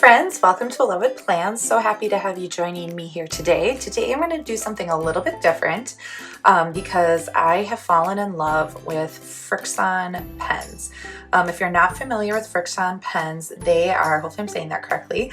friends, welcome to Beloved Plans. So happy to have you joining me here today. Today I'm going to do something a little bit different because I have fallen in love with Frixion pens. If you're not familiar with Frixion pens, they are, hopefully I'm saying that correctly,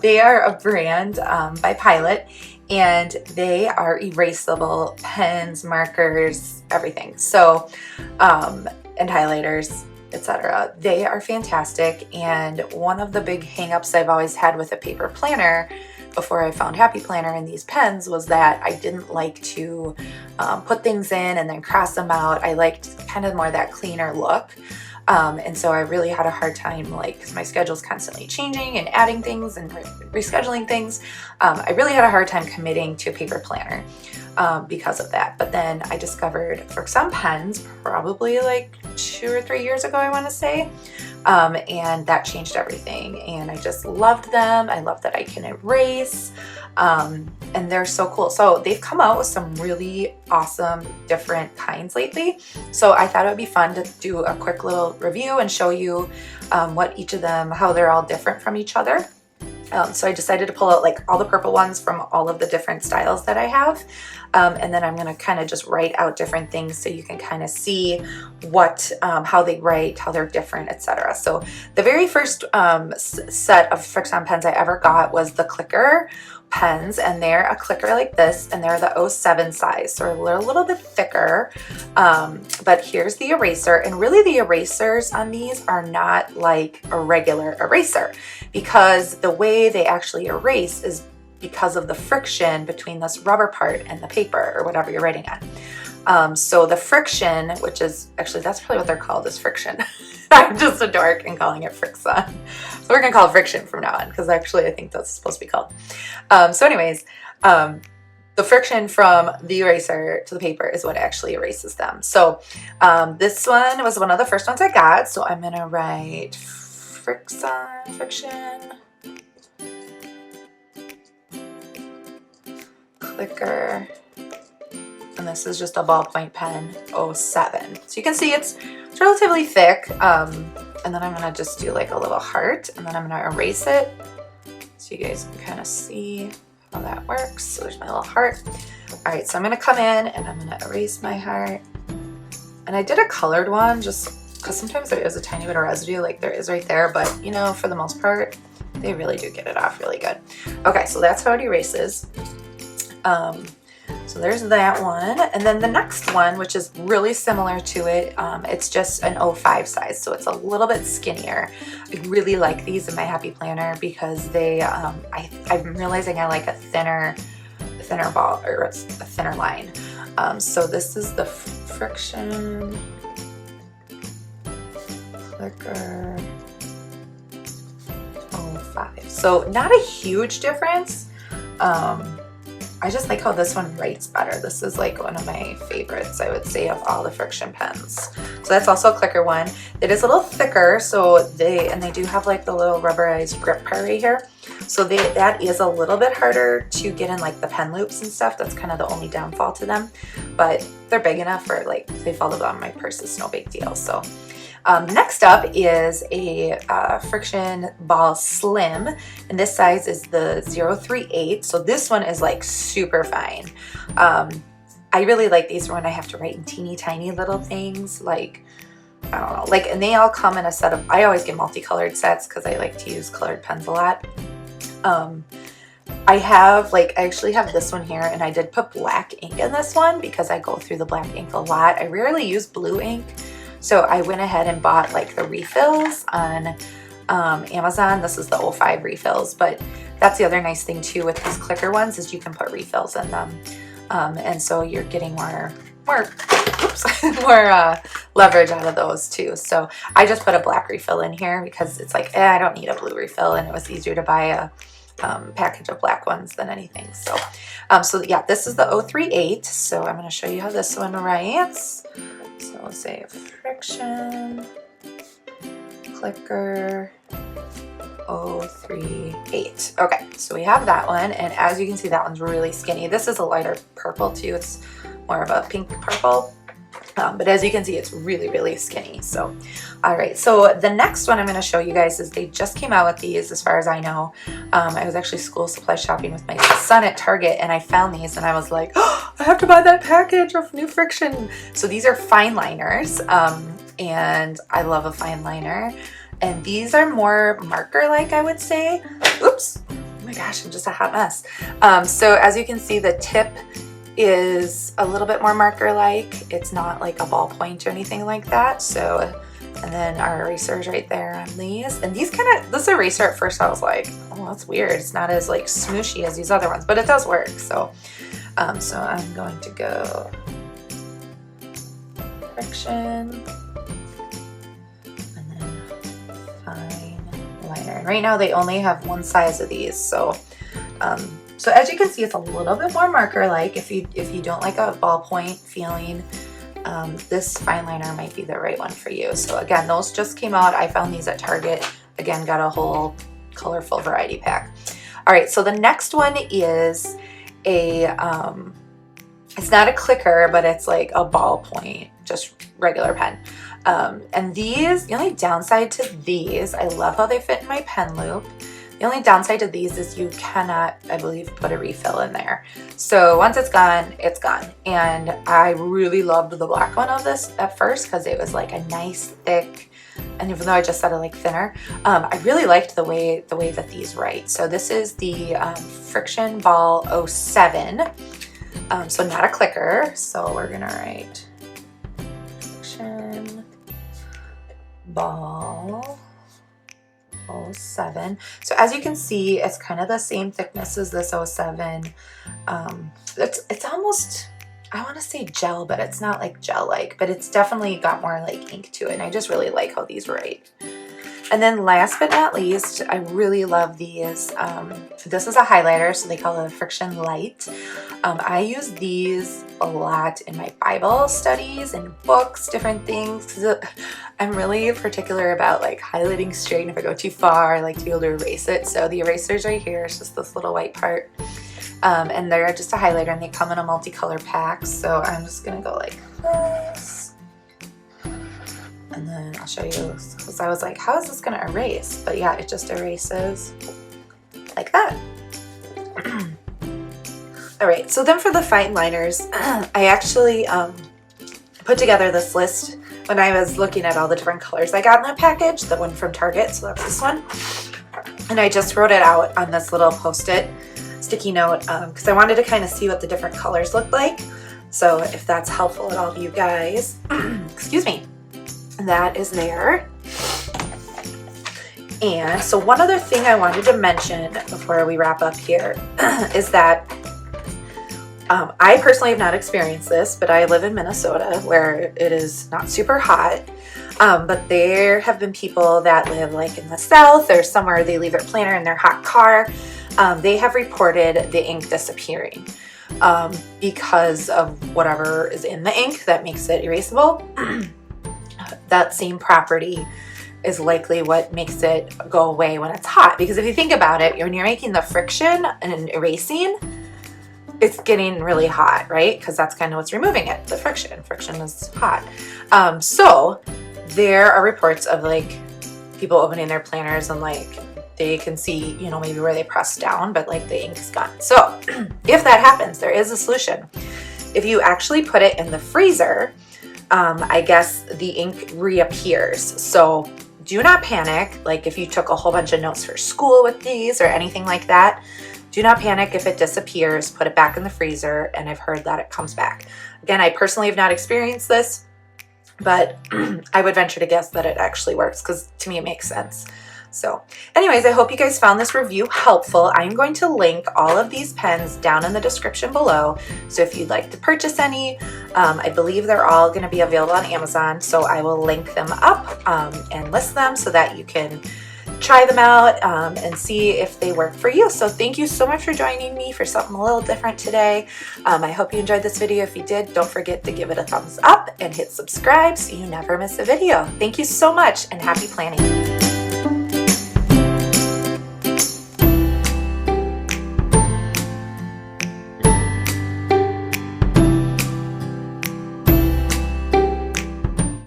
they are a brand by Pilot, and they are erasable pens, markers, everything. So, and highlighters, etc. They are fantastic, and one of the big hangups I've always had with a paper planner before I found Happy Planner and these pens was that I didn't like to put things in and then cross them out. I liked kind of more that cleaner look. And so I really had a hard time, because my schedule's constantly changing and adding things and rescheduling things. I really had a hard time committing to a paper planner because of that. But then I discovered Frixion pens probably like 2 or 3 years ago, I want to say. And that changed everything. And I just loved them. I love that I can erase. And they're so cool. So they've come out with some really awesome different kinds lately. So I thought it would be fun to do a quick little review and show you what each of them, how they're all different from each other. So I decided to pull out all the purple ones from all of the different styles that I have. And then I'm going to kind of just write out different things so you can kind of see what, how they write, how they're different, etc. So the very first set of Frixion pens I ever got was the clicker pens, and they're a clicker like this, and they're the 07 size, so they're a little bit thicker. But here's the eraser, and really the erasers on these are not like a regular eraser, because the way they actually erase is because of the friction between this rubber part and the paper or whatever you're writing on. So the friction, which is actually, that's probably what they're called, is friction. I'm just a dork and calling it Frixion. So we're gonna call it friction from now on, because actually I think that's supposed to be called. So anyways, the friction from the eraser to the paper is what actually erases them. So this one was one of the first ones I got. So I'm gonna write friction, clicker, and this is just a ballpoint pen 07. So you can see it's relatively thick, and then I'm gonna just do like a little heart, and then I'm gonna erase it so you guys can kind of see how that works. So there's my little heart. All right, so I'm gonna come in and I'm gonna erase my heart, and I did a colored one just because sometimes there is a tiny bit of residue like there is right there, but you know, for the most part they really do get it off really good. Okay, so that's how it erases. So there's that one, and then the next one, which is really similar to it, it's just an 05 size, so it's a little bit skinnier. I really like these in my Happy Planner because they, I'm realizing I like a thinner ball, or a thinner line. So this is the Frixion clicker 05. So not a huge difference. I just like how this one writes better. This is like one of my favorites, I would say, of all the Frixion pens. So that's also a clicker one. It is a little thicker, so they do have like the little rubberized grip part right here. So that is a little bit harder to get in like the pen loops and stuff. That's kind of the only downfall to them, but they're big enough for they fall on my purse. It's no big deal. So next up is a Frixion Ball Slim, and this size is the 038. So this one is like super fine. I really like these when I have to write in teeny tiny little things, I don't know, and they all come in a set of, I always get multicolored sets because I like to use colored pens a lot. I actually have this one here, and I did put black ink in this one because I go through the black ink a lot. I rarely use blue ink. So I went ahead and bought the refills on Amazon. This is the 05 refills, but that's the other nice thing too with these clicker ones is you can put refills in them. And so you're getting more leverage out of those too. So I just put a black refill in here because it's I don't need a blue refill, and it was easier to buy a package of black ones than anything. So, so yeah, this is the 038. So I'm going to show you how this one writes. So let's say Frixion clicker 038. Okay, so we have that one, and as you can see, that one's really skinny. This is a lighter purple too. It's more of a pink purple. But as you can see, it's really, really skinny. So, all right. So the next one I'm going to show you guys is they just came out with these, as far as I know. I was actually school supply shopping with my son at Target, and I found these, and I was like, oh, I have to buy that package of new Frixion. So these are Fineliners, and I love a fine liner. And these are more marker-like, I would say. Oops. Oh my gosh, I'm just a hot mess. So as you can see, the tip is a little bit more marker-like. It's not like a ballpoint or anything like that. So, and then our eraser's right there on these. And these this eraser at first I was like, oh, that's weird. It's not as like smooshy as these other ones, but it does work. So, so I'm going to go Frixion, and then fine liner. Right now they only have one size of these, so so as you can see, it's a little bit more marker-like. If you don't like a ballpoint feeling, this fine liner might be the right one for you. So again, those just came out. I found these at Target. Again, got a whole colorful variety pack. All right, so the next one is a, it's not a clicker, but it's like a ballpoint, just regular pen. And these, the only downside to these, I love how they fit in my pen loop. The only downside to these is you cannot, I believe, put a refill in there. So once it's gone, it's gone. And I really loved the black one of this at first because it was like a nice thick, and even though I just said it like thinner, I really liked the way that these write. So this is the Frixion Ball 07. So not a clicker. So we're gonna write Frixion Ball 07. So as you can see, it's kind of the same thickness as this 07. It's almost, I want to say gel, but it's not like gel-like, but it's definitely got more like ink to it, and I just really like how these write. And then last but not least, I really love these. This is a highlighter, so they call it a Frixion Light. I use these a lot in my Bible studies and books, different things. I'm really particular about like highlighting straight, and if I go too far, I like to be able to erase it. So the eraser's right here. It's just this little white part. And they're just a highlighter, and they come in a multicolor pack. So I'm just gonna go like this. And then I'll show you, because I was like, how is this gonna erase? But yeah, it just erases like that. All right, so then for the fine liners, I actually put together this list when I was looking at all the different colors I got in that package, the one from Target, so that's this one. And I just wrote it out on this little Post-it sticky note because I wanted to kind of see what the different colors looked like. So if that's helpful at all to you guys, excuse me. That is there. And so one other thing I wanted to mention before we wrap up here is that I personally have not experienced this, but I live in Minnesota where it is not super hot. But there have been people that live like in the South or somewhere they leave their planner in their hot car. They have reported the ink disappearing because of whatever is in the ink that makes it erasable. That same property is likely what makes it go away when it's hot. Because if you think about it, when you're making the friction and erasing, it's getting really hot, right? Because that's kind of what's removing it, the friction. Friction is hot. So there are reports of like people opening their planners and like they can see, you know, maybe where they pressed down, but like the ink is gone. So if that happens, there is a solution. If you actually put it in the freezer, I guess the ink reappears. So do not panic. Like if you took a whole bunch of notes for school with these or anything like that, do not panic if it disappears. Put it back in the freezer, and I've heard that it comes back. Again, I personally have not experienced this, but I would venture to guess that it actually works because to me it makes sense. So anyways, I hope you guys found this review helpful. I'm going to link all of these pens down in the description below. So if you'd like to purchase any, I believe they're all going to be available on Amazon. So I will link them up and list them so that you can try them out and see if they work for you. So thank you so much for joining me for something a little different today. I hope you enjoyed this video. If you did, don't forget to give it a thumbs up and hit subscribe so you never miss a video. Thank you so much and happy planning.